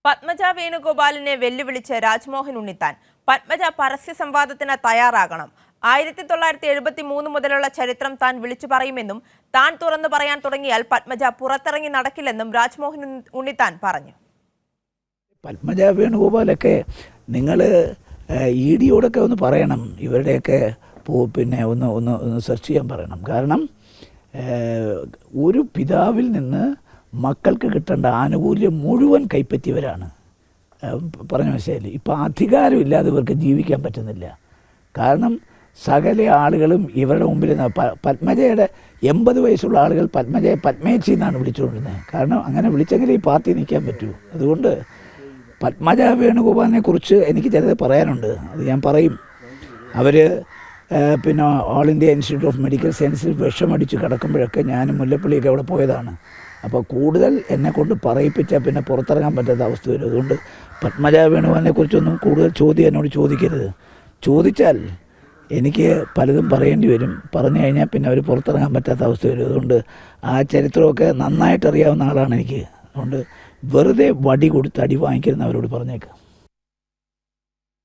പത്മജ വേണുഗോപാലിനെ വെല്ലുവിളിച്ച് രാജ്മോഹൻ ഉണ്ണിത്താൻ. പത്മജ പരസ്യ സംവാദത്തിന് തയ്യാറാകണം. 1973 മുതലുള്ള ചരിത്രം താൻ വിളിച്ചു പറയുമെന്നും താൻ തുറന്നു പറയാൻ തുടങ്ങിയാൽ പത്മജ പുറത്തിറങ്ങി നടക്കില്ലെന്നും രാജ്മോഹൻ ഉണ്ണിത്താൻ പറഞ്ഞു. പത്മജ വേണുഗോപാലൊക്കെ നിങ്ങൾ ED-യോടൊക്കെ ഒന്ന് പറയണം, ഇവരുടെയൊക്കെ പിന്നെ ഒന്ന് സെർച്ച് ചെയ്യാൻ പറയണം. കാരണം ഒരു പിതാവിൽ നിന്ന് മക്കൾക്ക് കിട്ടേണ്ട ആനുകൂല്യം മുഴുവൻ കൈപ്പറ്റിയവരാണ്. പറഞ്ഞ മനസ്സിലായില്ലേ? ഇപ്പോൾ അധികാരമില്ലാതെ ഇവർക്ക് ജീവിക്കാൻ പറ്റുന്നില്ല. കാരണം സകല ആളുകളും ഇവരുടെ മുമ്പിൽ പത്മജയുടെ 80 വയസ്സുള്ള ആളുകൾ പത്മജയെ പത്മേച്ചി എന്നാണ് വിളിച്ചുകൊണ്ടിരുന്നത്. കാരണം അങ്ങനെ വിളിച്ചെങ്കിലേ ഈ പാർട്ടി നിൽക്കാൻ പറ്റൂ. അതുകൊണ്ട് പത്മജ വേണുഗോപാലിനെ കുറിച്ച് എനിക്ക് ചിലത് പറയാനുണ്ട്, അത് ഞാൻ പറയും. അവർ പിന്നെ all India institute of medical സയൻസിൽ വിഷമടിച്ച് കിടക്കുമ്പോഴൊക്കെ ഞാനും മുല്ലപ്പള്ളിയൊക്കെ അവിടെ പോയതാണ്. അപ്പോൾ കൂടുതൽ എന്നെക്കൊണ്ട് പറയിപ്പിച്ചാൽ പിന്നെ പുറത്തിറങ്ങാൻ പറ്റാത്ത അവസ്ഥ വരും. അതുകൊണ്ട് പത്മജ വേണുഗോപാലിനെ കുറിച്ചൊന്നും കൂടുതൽ ചോദ്യം എന്നോട് ചോദിക്കരുത്. ചോദിച്ചാൽ എനിക്ക് പലതും പറയേണ്ടി വരും. പറഞ്ഞു കഴിഞ്ഞാൽ പിന്നെ അവർ പുറത്തിറങ്ങാൻ പറ്റാത്ത അവസ്ഥ വരും. അതുകൊണ്ട് ആ ചരിത്രമൊക്കെ നന്നായിട്ട് അറിയാവുന്ന ആളാണ് എനിക്ക്. അതുകൊണ്ട് വെറുതെ വടി കൊടുത്ത് അടി വാങ്ങിക്കരുതെന്ന് അവരോട് പറഞ്ഞേക്കാം.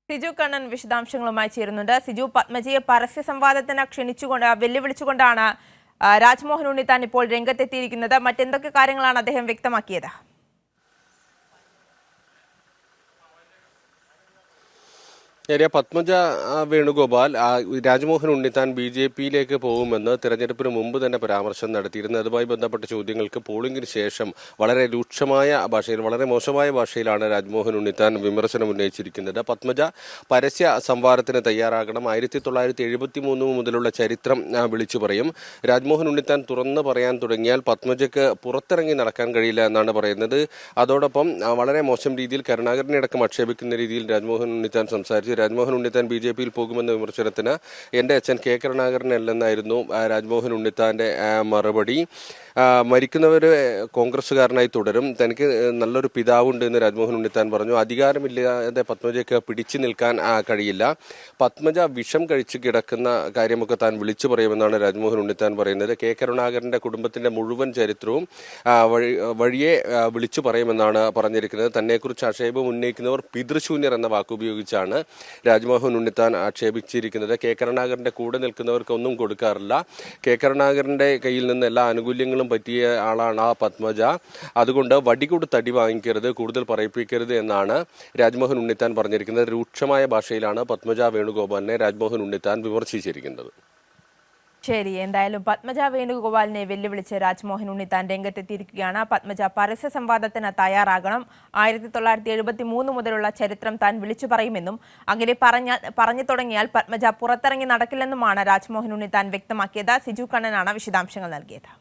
സിജു കണ്ണൻ വിശദാംശങ്ങളുമായി ചേരുന്നുണ്ട്. സിജു, പത്മജയെ പരസ്യ സംവാദത്തിന് വെല്ലുവിളിച്ചുകൊണ്ടാണ് രാജ്മോഹൻ ഉണ്ണിത്താൻ ഇപ്പോൾ രംഗത്തെത്തിയിരിക്കുന്നത്. മറ്റെന്തൊക്കെ കാര്യങ്ങളാണ് അദ്ദേഹം വ്യക്തമാക്കിയത്? പത്മജ വേണുഗോപാൽ രാജ്മോഹൻ ഉണ്ണിത്താൻ BJP-യിലേക്ക് പോകുമെന്ന് തെരഞ്ഞെടുപ്പിന് മുമ്പ് തന്നെ പരാമർശം നടത്തിയിരുന്നു. അതുമായി ബന്ധപ്പെട്ട ചോദ്യങ്ങൾക്ക് പോളിംഗിന് ശേഷം വളരെ രൂക്ഷമായ ഭാഷയിൽ, വളരെ മോശമായ ഭാഷയിലാണ് രാജ്മോഹൻ ഉണ്ണിത്താൻ വിമർശനം ഉന്നയിച്ചിരിക്കുന്നത്. പത്മജ പരസ്യ സംവാദത്തിന് തയ്യാറാകണം. 1973 മുതലുള്ള ചരിത്രം വിളിച്ചു പറയും. രാജ്മോഹൻ ഉണ്ണിത്താൻ തുറന്നു പറയാൻ തുടങ്ങിയാൽ പത്മജയ്ക്ക് പുറത്തിറങ്ങി നടക്കാൻ കഴിയില്ല എന്നാണ് പറയുന്നത്. അതോടൊപ്പം വളരെ മോശം രീതിയിൽ കരുണാകരനെ അടക്കം ആക്ഷേപിക്കുന്ന രീതിയിൽ രാജ്മോഹൻ ഉണ്ണിത്താൻ സംസാരിച്ചു. രാജ്മോഹൻ ഉണ്ണിത്താൻ BJP-യിൽ പോകുമെന്ന വിമർശനത്തിന് എൻ്റെ അച്ഛൻ K കരുണാകരനല്ലെന്നായിരുന്നു രാജ്മോഹൻ ഉണ്ണിത്താൻ്റെ മറുപടി. മരിക്കുന്നവർ കോൺഗ്രസ്സുകാരനായി തുടരും, തനിക്ക് നല്ലൊരു പിതാവുണ്ട് എന്ന് രാജ്മോഹൻ ഉണ്ണിത്താൻ പറഞ്ഞു. അധികാരമില്ലാതെ പത്മജയ്ക്ക് പിടിച്ചു നിൽക്കാൻ കഴിയില്ല. പത്മജ വിഷം കഴിച്ച് കിടക്കുന്ന കാര്യമൊക്കെ താൻ വിളിച്ചു പറയുമെന്നാണ് രാജ്മോഹൻ ഉണ്ണിത്താൻ പറയുന്നത്. K കരുണാകരൻ്റെ കുടുംബത്തിൻ്റെ മുഴുവൻ ചരിത്രവും വഴിയെ വിളിച്ചു പറയുമെന്നാണ് പറഞ്ഞിരിക്കുന്നത്. തന്നെക്കുറിച്ച് ആക്ഷേപം ഉന്നയിക്കുന്നവർ പിതൃശൂന്യർ എന്ന വാക്കുപയോഗിച്ചാണ് രാജ്മോഹൻ ഉണ്ണിത്താൻ ആക്ഷേപിച്ചിരിക്കുന്നത്. K കരുണാകരൻ്റെ കൂടെ നിൽക്കുന്നവർക്ക് ഒന്നും കൊടുക്കാറില്ല. K കരുണാകരൻ്റെ കയ്യിൽ നിന്ന് എല്ലാ ആനുകൂല്യങ്ങളും പറ്റിയ ആളാണ് ആ പത്മജ. അതുകൊണ്ട് വടി കൊടുത്ത് അടി വാങ്ങിക്കരുത്, കൂടുതൽ പറയിപ്പിക്കരുത് എന്നാണ് രാജ്മോഹൻ ഉണ്ണിത്താൻ പറഞ്ഞിരിക്കുന്നത്. രൂക്ഷമായ ഭാഷയിലാണ് പത്മജ വേണുഗോപാലിനെ രാജ്മോഹൻ ഉണ്ണിത്താൻ വിമർശിച്ചിരിക്കുന്നത്. ശരി, എന്തായാലും പത്മജ വേണുഗോപാലിനെ വെല്ലുവിളിച്ച് രാജ്മോഹൻ ഉണ്ണിത്താൻ രംഗത്തെത്തിയിരിക്കുകയാണ്. പത്മജ പരസ്യ സംവാദത്തിന് തയ്യാറാകണം. 1973 മുതലുള്ള ചരിത്രം താൻ വിളിച്ചു പറയുമെന്നും അങ്ങനെ പറഞ്ഞു തുടങ്ങിയാൽ പത്മജ പുറത്തിറങ്ങി നടക്കില്ലെന്നുമാണ് രാജ്മോഹൻ ഉണ്ണിത്താൻ വ്യക്തമാക്കിയത്. സിജു കണ്ണനാണ് വിശദാംശങ്ങൾ നൽകിയത്.